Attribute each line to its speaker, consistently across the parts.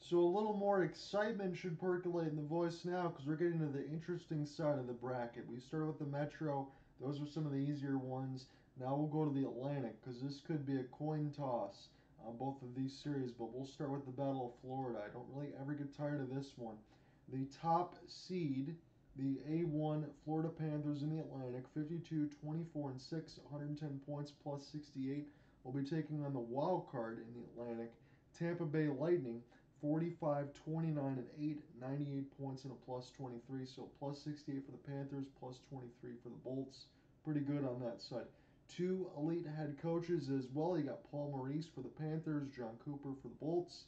Speaker 1: So a little more excitement should percolate in the voice now because we're getting to the interesting side of the bracket. We started with the Metro. Those are some of the easier ones. Now we'll go to the Atlantic because this could be a coin toss on both of these series. But we'll start with the Battle of Florida. I don't really ever get tired of this one. The top seed, the A1 Florida Panthers in the Atlantic, 52, 24, and 6, 110 points plus 68, will be taking on the wild card in the Atlantic, Tampa Bay Lightning, 45, 29, and 8, 98 points and a plus 23. So plus 68 for the Panthers, plus 23 for the Bolts. Pretty good on that side. Two elite head coaches as well. You got Paul Maurice for the Panthers, John Cooper for the Bolts.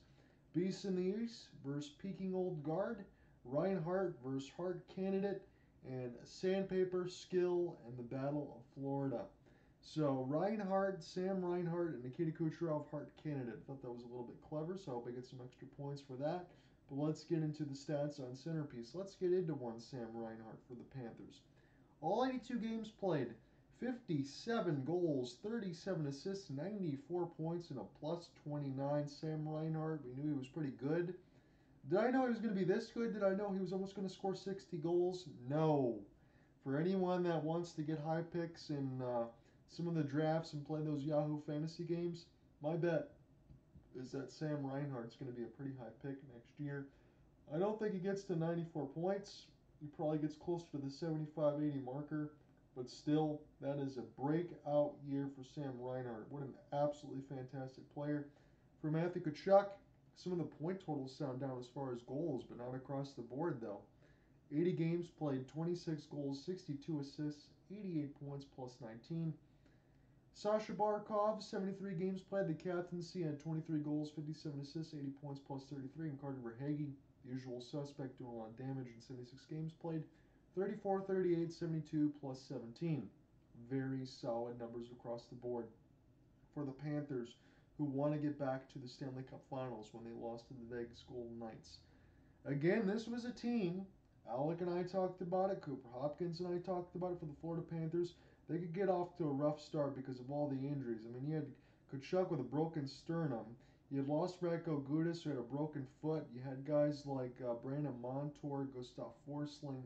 Speaker 1: Beasts in the East versus Peaking Old Guard, Reinhart versus Hart candidate, and Sandpaper, Skill, and the Battle of Florida. So Reinhart, Sam Reinhart, and Nikita Kucherov, Hart candidate. I thought that was a little bit clever, so I hope I get some extra points for that. But let's get into the stats on Centerpiece. Let's get into one Sam Reinhart for the Panthers. All 82 games played, 57 goals, 37 assists, 94 points, and a plus 29. Sam Reinhart, we knew he was pretty good. Did I know he was going to be this good? Did I know he was almost going to score 60 goals? No. For anyone that wants to get high picks in some of the drafts and play those Yahoo fantasy games, my bet is that Sam Reinhart's going to be a pretty high pick next year. I don't think he gets to 94 points. He probably gets closer to the 75-80 marker, but still, that is a breakout year for Sam Reinhart. What an absolutely fantastic player. For Matthew Tkachuk, some of the point totals sound down as far as goals, but not across the board, though. 80 games played, 26 goals, 62 assists, 88 points plus 19. Sasha Barkov, 73 games played. The captaincy had 23 goals, 57 assists, 80 points plus 33. And Carter Verhaeghe, the usual suspect, doing a lot of damage in 76 games played. 34, 38, 72 plus 17. Very solid numbers across the board for the Panthers, who want to get back to the Stanley Cup Finals when they lost to the Vegas Golden Knights. Again, this was a team. Alec and I talked about it. Cooper Hopkins and I talked about it for the Florida Panthers. They could get off to a rough start because of all the injuries. I mean, you had Tkachuk with a broken sternum. You had lost Radko Gudas, who had a broken foot. You had guys like Brandon Montour, Gustav Forsling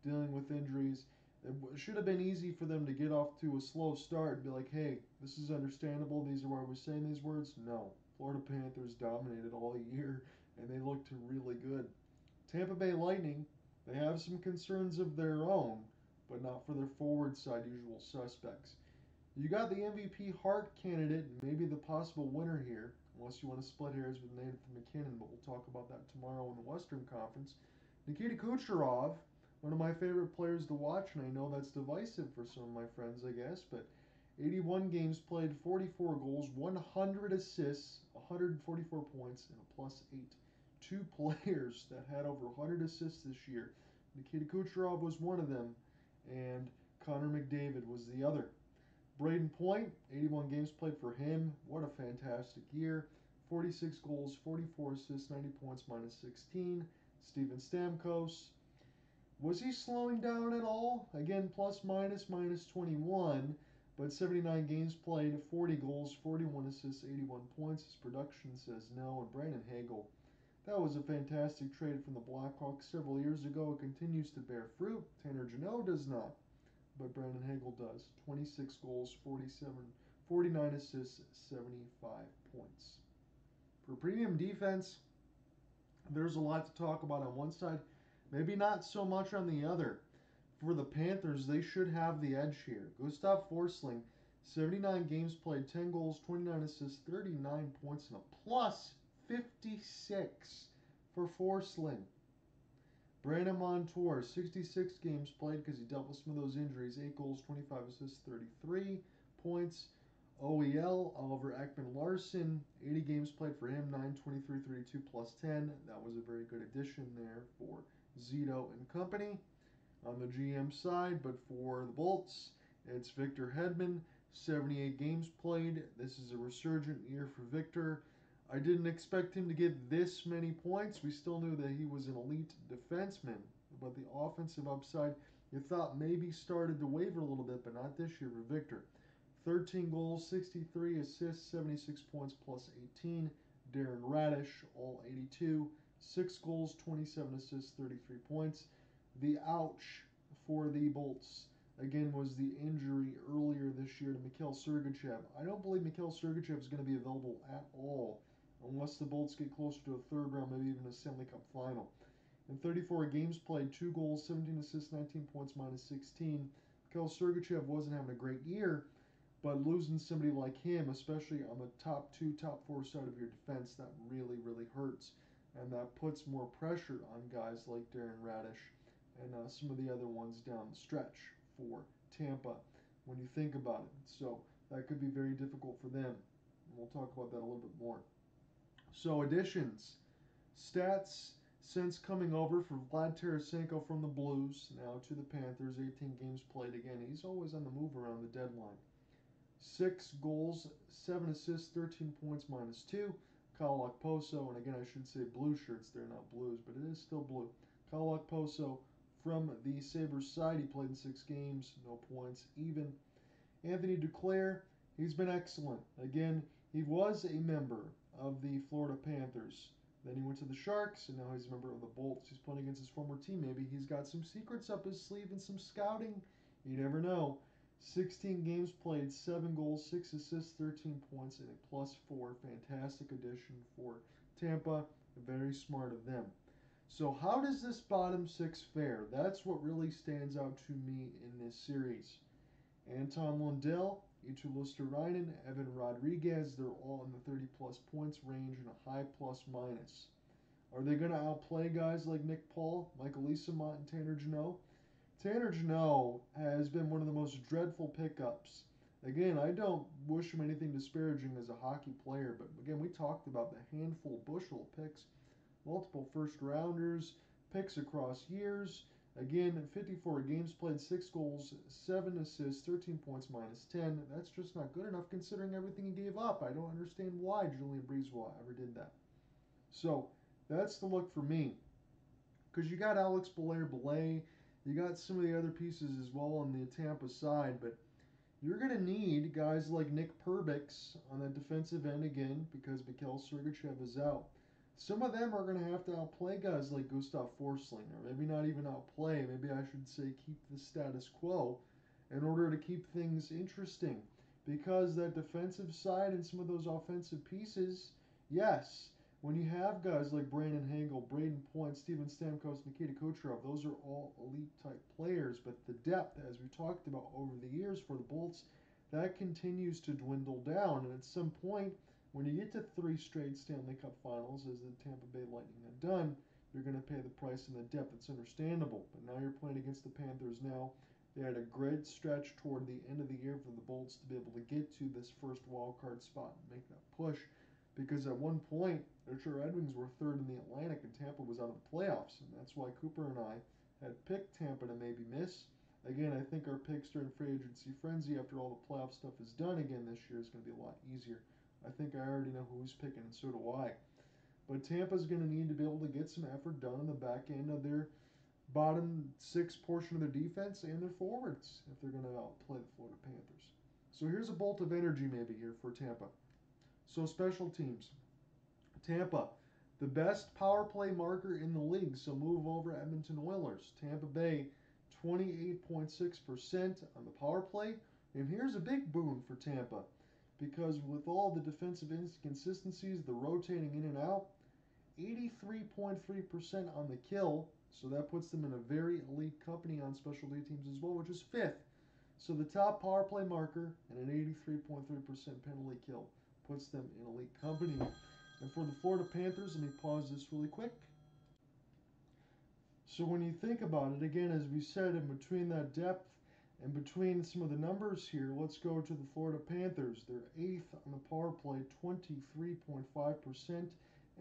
Speaker 1: dealing with injuries. It should have been easy for them to get off to a slow start and be like, hey, this is understandable. These are why we're saying these words. No. Florida Panthers dominated all year, and they looked really good. Tampa Bay Lightning, they have some concerns of their own, but not for their forward side usual suspects. You got the MVP Hart candidate, and maybe the possible winner here, unless you want to split hairs with Nathan MacKinnon, but we'll talk about that tomorrow in the Western Conference. Nikita Kucherov, one of my favorite players to watch, and I know that's divisive for some of my friends, I guess, but 81 games played, 44 goals, 100 assists, 144 points, and a plus 8. Two players that had over 100 assists this year. Nikita Kucherov was one of them, and Connor McDavid was the other. Brayden Point, 81 games played for him. What a fantastic year. 46 goals, 44 assists, 90 points, minus 16. Steven Stamkos. Was he slowing down at all? Again, plus minus 21, but 79 games played, 40 goals, 41 assists, 81 points. His production says no. And Brandon Hagel, that was a fantastic trade from the Blackhawks several years ago. It continues to bear fruit. Tanner Jeannot does not, but Brandon Hagel does. 26 goals, 49 assists, 75 points. For premium defense, there's a lot to talk about on one side, maybe not so much on the other. For the Panthers, they should have the edge here. Gustav Forsling, 79 games played, 10 goals, 29 assists, 39 points, and a plus 56 for Forsling. Brandon Montour, 66 games played because he dealt with some of those injuries. 8 goals, 25 assists, 33 points. OEL, Oliver Ekman-Larsson, 80 games played for him, 9, 23, 32, plus 10. That was a very good addition there for Zito and company on the GM side. But for the Bolts, it's Victor Hedman, 78 games played. This is a resurgent year for Victor. I didn't expect him to get this many points. We still knew that he was an elite defenseman, but the offensive upside, you thought maybe started to waver a little bit, but not this year for Victor. 13 goals, 63 assists, 76 points, plus 18. Darren Raddysh, Raddysh, all 82. 6 goals, 27 assists, 33 points. The ouch for the Bolts, again, was the injury earlier this year to Mikhail Sergachev. I don't believe Mikhail Sergachev is going to be available at all unless the Bolts get closer to a third round, maybe even a Stanley Cup final. In 34 games played, 2 goals, 17 assists, 19 points, minus 16. Mikhail Sergachev wasn't having a great year, but losing somebody like him, especially on the top 2, top 4 side of your defense, that really, really hurts. And that puts more pressure on guys like Darren Raddysh and some of the other ones down the stretch for Tampa when you think about it. So that could be very difficult for them. And we'll talk about that a little bit more. So additions, stats since coming over for Vlad Tarasenko from the Blues, now to the Panthers, 18 games played again. He's always on the move around the deadline. 6 goals, 7 assists, 13 points, minus 2. Kyle Okposo, and again I should say blue shirts, they're not blues, but it is still blue. Kyle Okposo from the Sabres side, he played in 6 games, no points, even. Anthony Duclair, he's been excellent. Again, he was a member of the Florida Panthers. Then he went to the Sharks, and now he's a member of the Bolts. He's playing against his former team. Maybe he's got some secrets up his sleeve and some scouting. You never know. 16 games played, 7 goals, 6 assists, 13 points, and a +4. Fantastic addition for Tampa. Very smart of them. So how does this bottom 6 fare? That's what really stands out to me in this series. Anton Lundell, Eetu Luostarinen, Evan Rodriguez, they're all in the 30-plus points range and a high plus-minus. Are they going to outplay guys like Nick Paul, Michael Eyssimont, and Tanner Jeannot? Tanner Jeannot has been one of the most dreadful pickups. Again, I don't wish him anything disparaging as a hockey player, but again, we talked about the handful bushel picks, multiple first-rounders, picks across years. Again, 54 games played, 6 goals, 7 assists, 13 points, minus 10. That's just not good enough considering everything he gave up. I don't understand why Julien Brisebois ever did that. So, that's the look for me. Because you got Alex Belair, you got some of the other pieces as well on the Tampa side, but you're going to need guys like Nick Perbix on the defensive end again because Mikhail Sergachev is out. Some of them are going to have to outplay guys like Gustav Forsling, or maybe not even outplay, maybe I should say keep the status quo in order to keep things interesting. Because that defensive side and some of those offensive pieces, yes, when you have guys like Brandon Hagel, Brayden Point, Steven Stamkos, Nikita Kucherov, those are all elite-type players, but the depth, as we talked about over the years for the Bolts, that continues to dwindle down, and at some point, when you get to 3 straight Stanley Cup finals, as the Tampa Bay Lightning have done, you're going to pay the price in the depth. It's understandable, but now you're playing against the Panthers now. They had a great stretch toward the end of the year for the Bolts to be able to get to this first wild card spot and make that push, because at one point, the Detroit Red Wings were 3rd in the Atlantic and Tampa was out of the playoffs, and that's why Cooper and I had picked Tampa to maybe miss. Again, I think our picks during free agency frenzy after all the playoff stuff is done again this year is going to be a lot easier. I think I already know who he's picking, and so do I. But Tampa's going to need to be able to get some effort done on the back end of their bottom 6 portion of their defense and their forwards if they're going to outplay the Florida Panthers. So here's a bolt of energy maybe here for Tampa. So special teams. Tampa, the best power play marker in the league, so move over Edmonton Oilers. Tampa Bay, 28.6% on the power play. And here's a big boon for Tampa, because with all the defensive inconsistencies, the rotating in and out, 83.3% on the kill, so that puts them in a very elite company on specialty teams as well, which is 5th. So the top power play marker and an 83.3% penalty kill puts them in elite company. And for the Florida Panthers, let me pause this really quick. So when you think about it, again, as we said, in between that depth and between some of the numbers here, let's go to the Florida Panthers. They're 8th on the power play, 23.5%,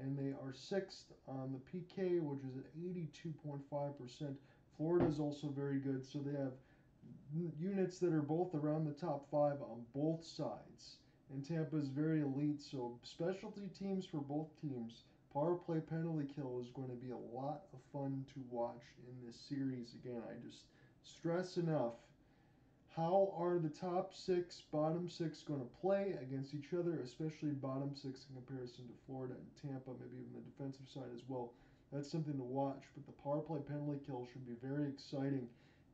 Speaker 1: and they are 6th on the PK, which is at 82.5%. Florida is also very good, so they have units that are both around the top 5 on both sides. And Tampa is very elite, so specialty teams for both teams. Power play penalty kill is going to be a lot of fun to watch in this series. Again, I just stress enough How are the top six, bottom six going to play against each other, especially bottom six in comparison to Florida and Tampa, maybe even the defensive side as well? That's something to watch. But the power play penalty kill should be very exciting.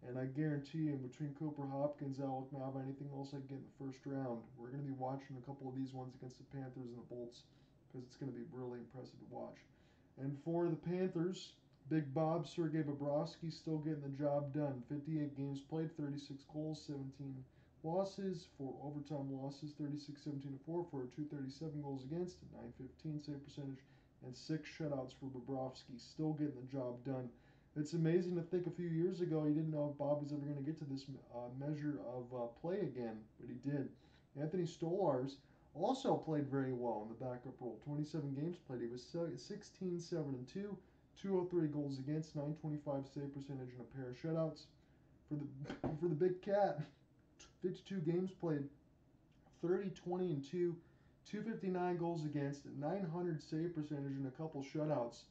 Speaker 1: And I guarantee you, in between Cooper Hopkins, Alec Nava, anything else I get in the first round, we're going to be watching a couple of these ones against the Panthers and the Bolts because it's going to be really impressive to watch. And for the Panthers, Big Bob, Sergei Bobrovsky still getting the job done. 58 games played, 36 goals, 17 losses, 4 overtime losses, 36-17-4 for 237 goals against, 915 save percentage, and 6 shutouts for Bobrovsky. Still getting the job done. It's amazing to think a few years ago you didn't know if Bob was ever going to get to this measure of play again, but he did. Anthony Stolarz also played very well in the backup role. 27 games played. He was 16-7-2, 203 goals against, 925 save percentage, and a pair of shutouts. For the Big Cat, 52 games played, 30-20-2, 259 goals against, 900 save percentage, and a couple shutouts.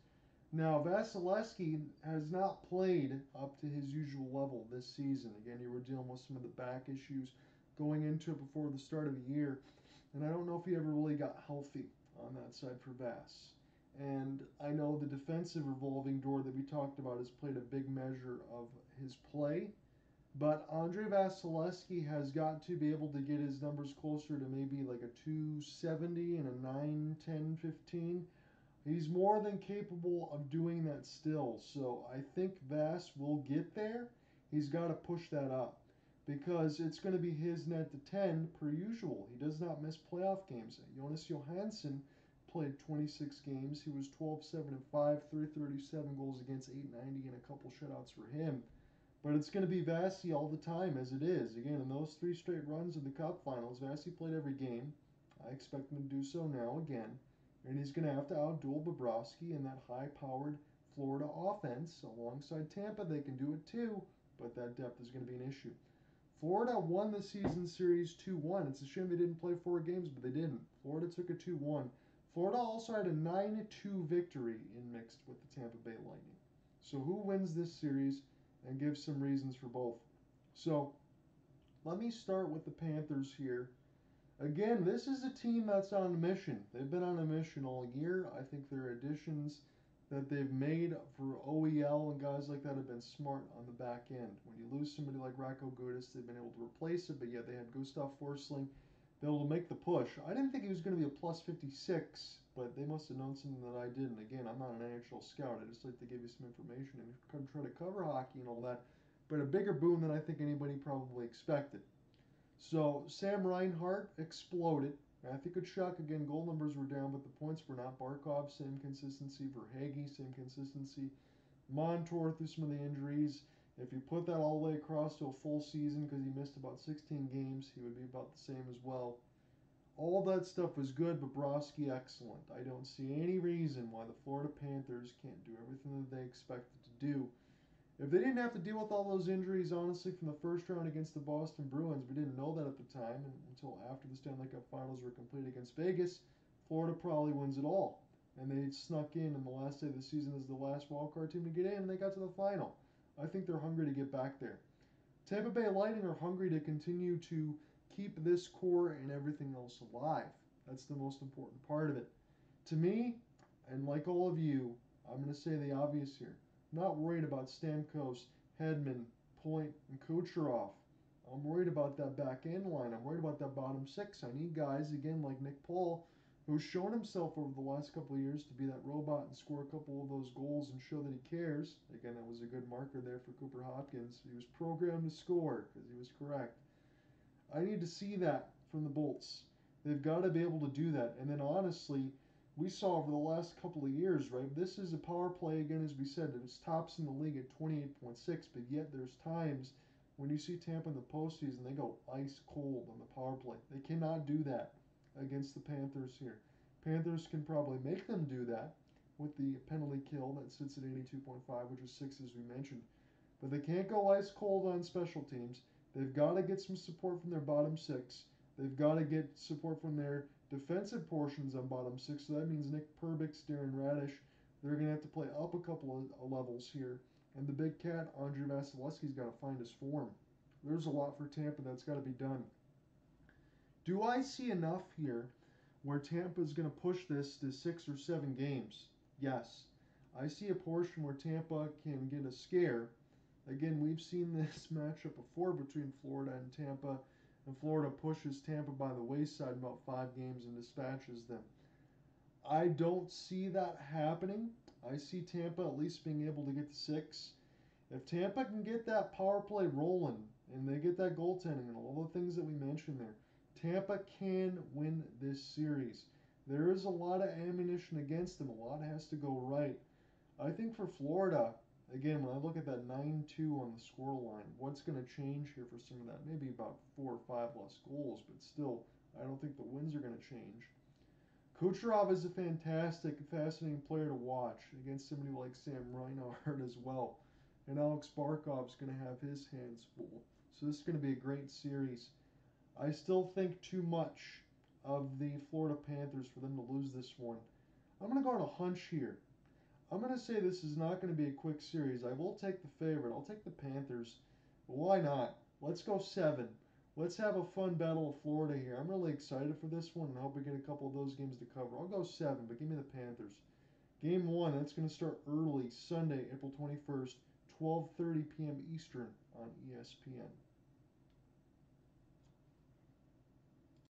Speaker 1: Now, Vasilevsky has not played up to his usual level this season. Again, you were dealing with some of the back issues going into it before the start of the year. And I don't know if he ever really got healthy on that side for Vass. And I know the defensive revolving door that we talked about has played a big measure of his play. But Andrei Vasilevsky has got to be able to get his numbers closer to maybe like a 270 and a 9-10-15. He's more than capable of doing that still. So I think Vass will get there. He's got to push that up because it's going to be his net to 10 per usual. He does not miss playoff games. Jonas Johansson played 26 games. He was 12-7-5, 337 goals against, 890, and a couple shutouts for him. But it's going to be Vassy all the time, as it is. Again, in those 3 straight runs in the Cup Finals, Vassy played every game. I expect him to do so now again. And he's going to have to outduel Bobrovsky in that high-powered Florida offense. Alongside Tampa, they can do it too, but that depth is going to be an issue. Florida won the season series 2-1. It's a shame they didn't play 4 games, but they didn't. Florida took a 2-1. Florida also had a 9-2 victory in mixed with the Tampa Bay Lightning. So who wins this series, and give some reasons for both. So let me start with the Panthers here. Again, this is a team that's on a mission. They've been on a mission all year. I think their additions that they've made for OEL and guys like that have been smart on the back end. When you lose somebody like Radko Gudas, they've been able to replace it, but yet they had Gustav Forsling be able to make the push. I didn't think he was going to be a plus 56, but they must have known something that I didn't. Again, I'm not an NHL scout. I just like to give you some information and try to cover hockey and all that. But a bigger boon than I think anybody probably expected. So Sam Reinhart exploded. Matthew Tkachuk, again, goal numbers were down, but the points were not. Barkov, same consistency. Verhaeghe, same consistency. Montour, through some of the injuries. If you put that all the way across to a full season, because he missed about 16 games, he would be about the same as well. All that stuff was good, but Bobrovsky excellent. I don't see any reason why the Florida Panthers can't do everything that they expected to do. If they didn't have to deal with all those injuries, honestly, from the first round against the Boston Bruins, we didn't know that at the time until after the Stanley Cup Finals were complete against Vegas, Florida probably wins it all. And they snuck in the last day of the season as the last wildcard team to get in, and they got to the final. I think they're hungry to get back there. Tampa Bay Lightning are hungry to continue to keep this core and everything else alive. That's the most important part of it. To me, and like all of you, I'm going to say the obvious here. I'm not worried about Stamkos, Hedman, Point, and Kucherov. I'm worried about that back end line. I'm worried about that bottom 6. I need guys, again, like Nick Paul, who's shown himself over the last couple of years to be that robot and score a couple of those goals and show that he cares. Again, that was a good marker there for Cooper Hopkins. He was programmed to score because he was correct. I need to see that from the Bolts. They've got to be able to do that. And then honestly, we saw over the last couple of years, right? This is a power play, again, as we said, it was tops in the league at 28.6, but yet there's times when you see Tampa in the postseason, they go ice cold on the power play. They cannot do that against the Panthers here. Panthers can probably make them do that with the penalty kill that sits at 82.5, which is 6 as we mentioned. But they can't go ice cold on special teams. They've got to get some support from their bottom 6. They've got to get support from their defensive portions on bottom 6. So that means Nick Perbix, Darren Raddysh. They're going to have to play up a couple of levels here. And the big cat, Andrei Vasilevsky's got to find his form. There's a lot for Tampa that's got to be done. Do I see enough here where Tampa is going to push this to 6 or 7 games? Yes. I see a portion where Tampa can get a scare. Again, we've seen this matchup before between Florida and Tampa, and Florida pushes Tampa by the wayside in about 5 games and dispatches them. I don't see that happening. I see Tampa at least being able to get to 6. If Tampa can get that power play rolling and they get that goaltending and all the things that we mentioned there, Tampa can win this series. There is a lot of ammunition against them. A lot has to go right. I think for Florida, again, when I look at that 9-2 on the score line, what's going to change here for some of that? Maybe about 4 or 5 less goals, but still, I don't think the wins are going to change. Kucherov is a fantastic, fascinating player to watch against somebody like Sam Reinhart as well. And Alex Barkov's going to have his hands full. So this is going to be a great series. I still think too much of the Florida Panthers for them to lose this one. I'm going to go on a hunch here. I'm going to say this is not going to be a quick series. I will take the favorite. I'll take the Panthers. But why not? Let's go 7. Let's have a fun Battle of Florida here. I'm really excited for this one and I hope we get a couple of those games to cover. I'll go 7, but give me the Panthers. Game 1, that's going to start early, Sunday, April 21st, 12:30 p.m. Eastern on ESPN.